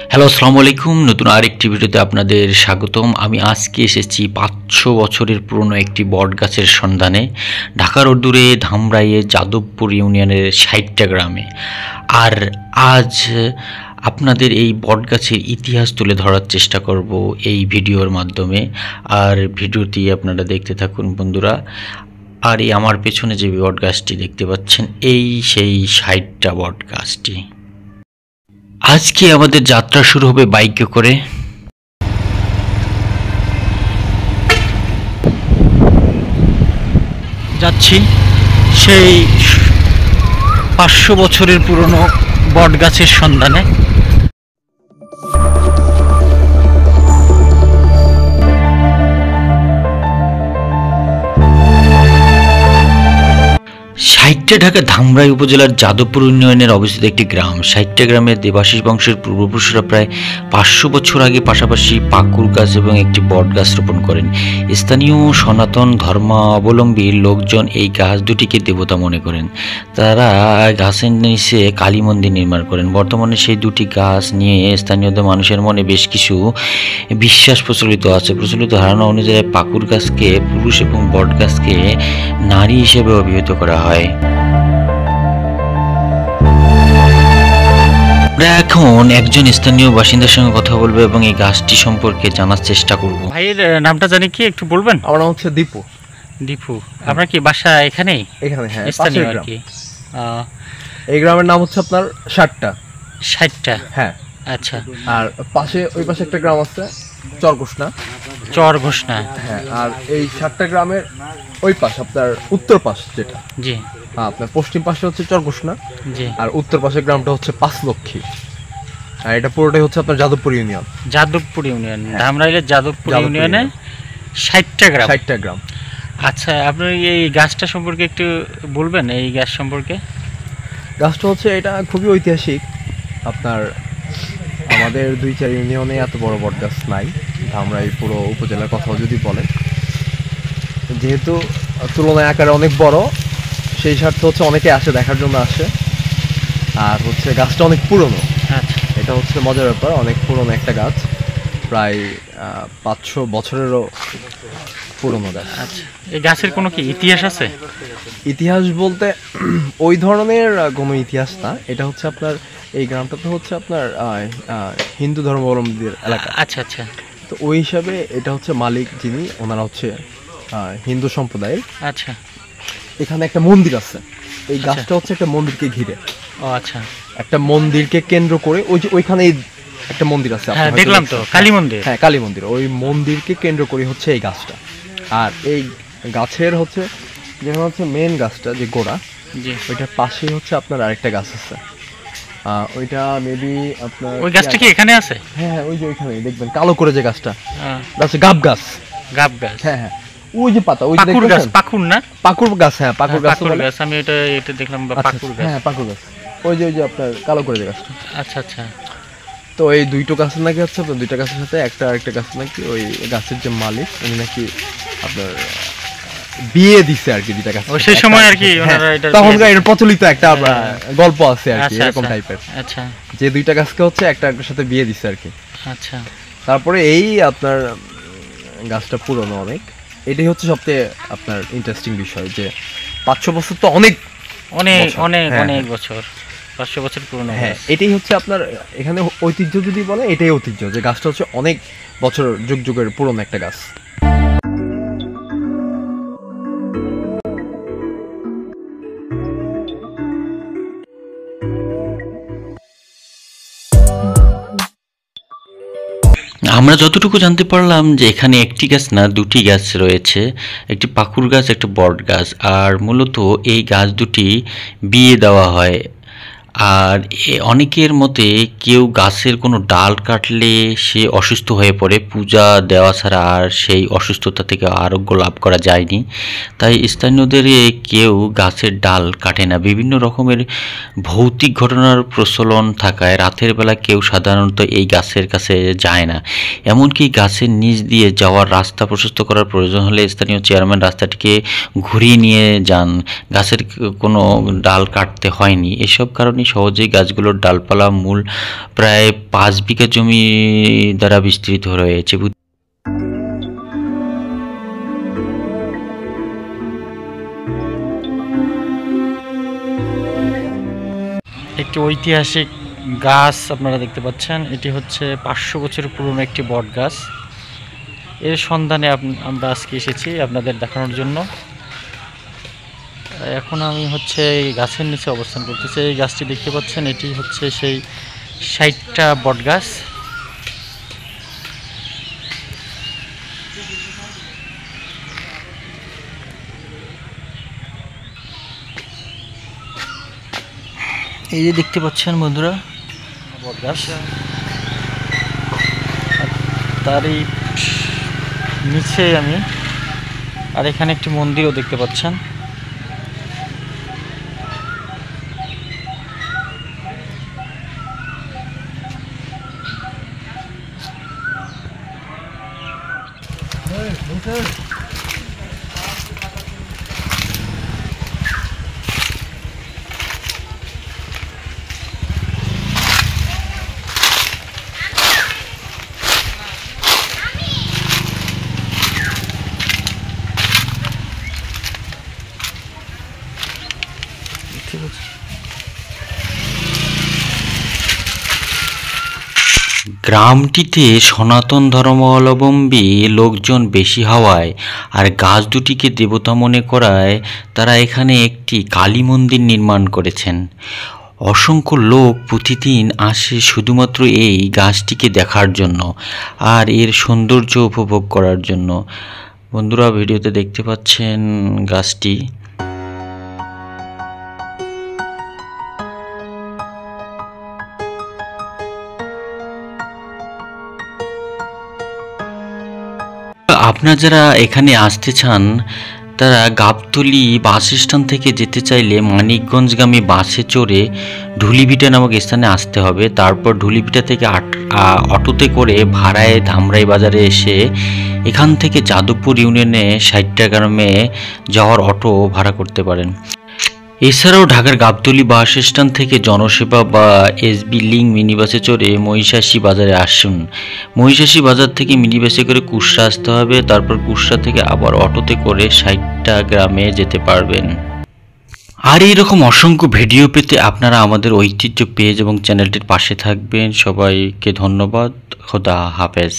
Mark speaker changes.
Speaker 1: Hello, আসসালামু আলাইকুম। নতুন আরেকটি ভিডিওতে আপনাদের স্বাগতম। আমি আজকে এসেছি 500 বছরের পুরনো একটি বটগাছের সন্ধানে ঢাকার অদূরে ধামরাইয়ের যাদবপুর ইউনিয়নের 60টা গ্রামে। আর আজ আপনাদের এই বটগাছের ইতিহাস তুলে ধরার চেষ্টা করব এই ভিডিওর মাধ্যমে। আর ভিডিওটি আপনারা দেখতে থাকুন বন্ধুরা। আর এই আমার পেছনে যে বটগাছটি দেখতে পাচ্ছেন, এই সেই 60টা বটগাছটি। আজকে আমাদের যাত্রা শুরু হবে বাইকে করে। যাচ্ছি সেই 500 বছরের পুরনো বটগাছের সন্ধানে। ষাটটা ঢাকা ধামরাই উপজেলার যাদবপুর ইউনিয়নের অবস্থিত একটি গ্রাম। 60টা গ্রামের দেবাশিস বংশের পূর্বপুরুষরা প্রায় 500 বছর আগে পাশাপাশি পাকুর গাছ এবং একটি বট গাছ রোপণ করেন। স্থানীয় সনাতন ধর্মাবলম্বী লোকজন এই গাছ দুটিকে দেবতা মনে করেন। তারা গাছের নিচে কালী মন্দির নির্মাণ করেন। বর্তমানে সেই দুটি গাছ নিয়ে স্থানীয়দের মানুষের মনে বেশ কিছু বিশ্বাস প্রচলিত আছে। প্রচলিত ধারণা অনুযায়ী পাকুর গাছকে পুরুষ এবং বট গাছকে নারী হিসেবে অভিহিত করা হয়। আমরা এখন একজন স্থানীয় বাসিন্দার সঙ্গে কথা বলবো এবং এই গাছটি সম্পর্কে জানার চেষ্টা করব। ভাইয়ের নামটা জানি কি একটু বলবেন?
Speaker 2: আমার নাম হচ্ছে দীপু।
Speaker 1: দীপু, আপনার কি বাসা এখানেই?
Speaker 2: এখানে, হ্যাঁ,
Speaker 1: স্থানীয় আর কি।
Speaker 2: এই গ্রামের নাম হচ্ছে আপনার 60টা।
Speaker 1: 60টা,
Speaker 2: হ্যাঁ।
Speaker 1: আচ্ছা।
Speaker 2: আর ওই পাশে একটা গ্রাম আছে চরঘোষণা।
Speaker 1: চরঘোষণা,
Speaker 2: হ্যাঁ। আর এই 60টা গ্রামের ওই পাশ আপনার উত্তর পাশ যেটা,
Speaker 1: জি,
Speaker 2: আপনার পশ্চিম পাশে হচ্ছে চরঘোষণা,
Speaker 1: জি।
Speaker 2: আর উত্তর পাশের গ্রামটা হচ্ছে পাঁচলক্ষী। আর এটা পুরোটাই হচ্ছে আপনার যাদবপুর ইউনিয়ন।
Speaker 1: যাদবপুর ইউনিয়ন, ধামরাইলের যাদবপুর ইউনিয়নে 60টা গ্রাম।
Speaker 2: 60টা গ্রাম।
Speaker 1: আচ্ছা, আপনি এই গাছটা সম্পর্কে একটু বলবেন? এই গাছ সম্পর্কে।
Speaker 2: গাছটা হচ্ছে এটা খুবই ঐতিহাসিক। আপনার আমাদের 2-4 ইউনিয়নে এত বড় বট গাছ নাই। ধামরাই পুরো উপজেলার কথাও যদি বলেন, যেহেতু তুলনায় আকারে অনেক বড়, সেই স্বার্থে হচ্ছে অনেকে আসে, দেখার জন্য আসে। আর হচ্ছে গাছটা অনেক পুরনো।
Speaker 1: আচ্ছা,
Speaker 2: এটা হচ্ছে মজার ব্যাপার, অনেক পুরনো একটা গাছ, প্রায় 500 বছরেরও পুরনো গাছ।
Speaker 1: আচ্ছা, এই গাছের কোনো কি ইতিহাস আছে?
Speaker 2: ইতিহাস বলতে ওই ধরনের কোনো ইতিহাস না। এটা হচ্ছে আপনার এই গ্রামটাতে হচ্ছে আপনার হিন্দু ধর্মাবলম্বীদের এলাকা।
Speaker 1: আচ্ছা, আচ্ছা।
Speaker 2: তো ওই হিসাবে এটা হচ্ছে মালিক যিনি, ওনারা হচ্ছে হিন্দু সম্প্রদায়ের।
Speaker 1: আচ্ছা।
Speaker 2: এখানে একটা মন্দির আছে। এই গাছটা হচ্ছে একটা মন্দিরকে ঘিরে।
Speaker 1: ও আচ্ছা।
Speaker 2: একটা মন্দিরকে কেন্দ্র করে ওইখানে একটা মন্দির আছে,
Speaker 1: হ্যাঁ, দেখলাম তো, কালী মন্দির।
Speaker 2: হ্যাঁ, কালী মন্দির। ওই মন্দিরকে কেন্দ্র করে হচ্ছে এই গাছটা। আর এই গাছের হচ্ছে যেমন হচ্ছে মেন গাছটা যে গোড়া,
Speaker 1: জি,
Speaker 2: ওইটার পাশেই হচ্ছে আপনার আরেকটা গাছ আছে। ওইটা মেবি আপনার
Speaker 1: ওই গাছটা কি এখানে আছে?
Speaker 2: হ্যাঁ, ওই যে ওইখানে দেখবেন কালো করে যে গাছটা,
Speaker 1: গাছ
Speaker 2: গাব গাছ।
Speaker 1: গাব গাছ,
Speaker 2: হ্যাঁ, হ্যাঁ, ওই যে পাতা, ওই
Speaker 1: পাকুর গাছ। পাকুর না?
Speaker 2: পাকুর গাছ, হ্যাঁ, পাকুর গাছ।
Speaker 1: পাকুর গাছ, আমি এটা দেখলাম পাকুর গাছ।
Speaker 2: হ্যাঁ, পাকুর গাছ। ওই যে আপনার কালো করে যে গাছটা।
Speaker 1: আচ্ছা, আচ্ছা।
Speaker 2: তো এই দুইটা গাছের নাকি হচ্ছে আপনার দুইটা গাছের সাথে আরেকটা গাছ নাকি ওই গাছের যে মালিক উনি নাকি আপনার বিয়ে দিছে আর কি দুইটা গাছ।
Speaker 1: সেই সময় আর কি ওনারা এটা
Speaker 2: তখনকার এর প্রচলিত একটা গল্প আছে আর কি, এরকম টাইপের।
Speaker 1: আচ্ছা,
Speaker 2: যে দুইটা গাছকে হচ্ছে একটার সাথে বিয়ে দিছে আর কি।
Speaker 1: আচ্ছা।
Speaker 2: তারপরে এই আপনার গাছটা পুরনো অনেক। এটাই হচ্ছে সবচেয়ে আপনার ইন্টারেস্টিং বিষয় যে 500 বছর তো অনেক
Speaker 1: অনেক অনেক
Speaker 2: হ্যাঁ,
Speaker 1: অনেক বছর, 500 বছর পুরনো।
Speaker 2: হ্যাঁ, এটাই হচ্ছে আপনার এখানে ঐতিহ্য যদি বলে, এটাই ঐতিহ্য যে গাছটা হচ্ছে অনেক বছর যুগ যুগের পুরনো একটা গাছ।
Speaker 1: আমরা যতটুকু জানতে পারলাম যে এখানে একটি গাছ না, দুটি গাছ রয়েছে, একটি পাকুর গাছ, একটা বট গাছ। আর মূলত এই গাছ দুটি বিয়ে দেওয়া হয়। আর অনেকের মতে কেউ গাছের কোনো ডাল কাটলে সে অসুস্থ হয়ে পড়ে, পূজা দেওয়া ছাড়া আর সেই অসুস্থতা থেকে আরোগ্য লাভ করা যায়নি। তাই স্থানীয়দের কেউ গাছের ডাল কাটে না। বিভিন্ন রকমের ভৌতিক ঘটনার প্রচলন থাকায় রাতের বেলা কেউ সাধারণত এই গাছের কাছে যায় না। এমনকি গাছের নিচ দিয়ে যাওয়ার রাস্তা প্রশস্ত করার প্রয়োজন হলে স্থানীয় চেয়ারম্যান রাস্তাটিকে ঘুরিয়ে নিয়ে যান। গাছের কোনো ডাল কাটতে হয়নি। এসব কারণে আপনি সহজেই গাছগুলোর ডালপালা মূল প্রায় 5 বিঘা জমি দ্বারা বিস্তৃত রয়েছে। একটি ঐতিহাসিক গাছ আপনারা দেখতে পাচ্ছেন, এটি হচ্ছে 500 বছর পুরনো একটি বট গাছ। এর সন্ধানে আমরা আজকে এসেছি আপনাদের দেখানোর জন্য। এখন আমি হচ্ছে এই গাছের নিচে অবস্থান করতেছি। এই গাছটি দেখতে পাচ্ছেন, এটি হচ্ছে সেই 60টা বট গাছ। এই যে দেখতে পাচ্ছেন বন্ধুরা বট গাছ, তারই নিচে আমি আর এখানে একটি মন্দিরও দেখতে পাচ্ছেন। গ্রামটিতে সনাতন ধর্মাবলম্বী লোকজন বেশি হওয়ায় আর গাছ দুটিকে দেবতা মনে করায় তারা এখানে একটি কালী মন্দির নির্মাণ করেছেন। অসংখ্য লোক প্রতিদিন আসে শুধুমাত্র এই গাছটিকে দেখার জন্য আর এর সৌন্দর্য উপভোগ করার জন্য। বন্ধুরা, ভিডিওতে দেখতে পাচ্ছেন গাছটি। আপনারা যারা এখানে আসতে চান তারা গাবতলী বাস স্ট্যান্ড থেকে যেতে চাইলে মানিকগঞ্জগামী বাসে চড়ে ঢুলিভিটা নামক স্থানে আসতে হবে। তারপর ঢুলিভিটা থেকে অটোতে করে ভাড়ায় ধামরাই বাজারে এসে এখান থেকে যাদবপুর ইউনিয়নে 60টা গ্রামে যাওয়ার অটো ভাড়া করতে পারেন। এছাড়াও ঢাকার গাবতলী বাস স্ট্যান্ড থেকে জনসেবা বা এসবি লিঙ্ক মিনি বাসে চড়ে মহিষাসী বাজারে আসুন। মহিষাসী বাজার থেকে মিনি বাসে করে কুশরা আসতে হবে। তারপর কুশরা থেকে আবার অটোতে করে 60টা গ্রামে যেতে পারবেন। আর এইরকম অসংখ্য ভিডিও পেতে আপনারা আমাদের ঐতিহ্য পেজ এবং চ্যানেলটির পাশে থাকবেন। সবাইকে ধন্যবাদ। খোদা হাফেজ।